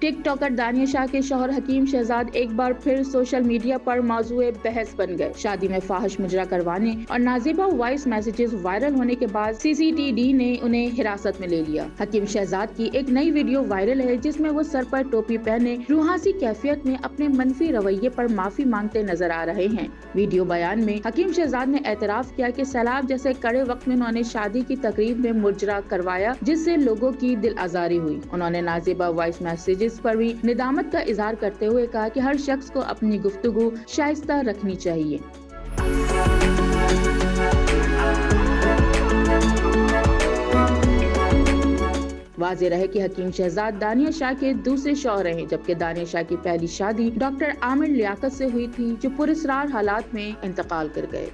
TikToker दानिया शाह के शौहर हकीम शहजाद एक बार फिर सोशल मीडिया पर मौजूए बहस बन गए। शादी में फाहिश मुजरा करवाने और नाजिबा वॉइस मैसेजेस वायरल होने के बाद CCTD ने उन्हें हिरासत में ले लिया। हकीम शहजाद की एक नई वीडियो वायरल है जिसमें वो सर पर टोपी पहने रूहासी कैफियत में अपने मनफी रवैये पर माफी मांगते नजर आ रहे हैं। वीडियो बयान में हकीम शहजाद ने एतराफ किया कि सैलाब जैसे कड़े वक्त में उन्होंने शादी की तकरीब में मुजरा करवाया, जिससे लोगों की दिल आजारी हुई। उन्होंने नाजिबा वॉइस मैसेजेस पर भी निदामत का इजहार करते हुए कहा कि हर शख्स को अपनी गुफ्तगू शाइस्ता रखनी चाहिए। वाज़ेह रहे कि हकीम शहजाद दानिया शाह के दूसरे शौहर हैं, जबकि दानिया शाह की पहली शादी डॉक्टर आमिर लियाकत से हुई थी, जो पुरस्कार हालात में इंतकाल कर गए।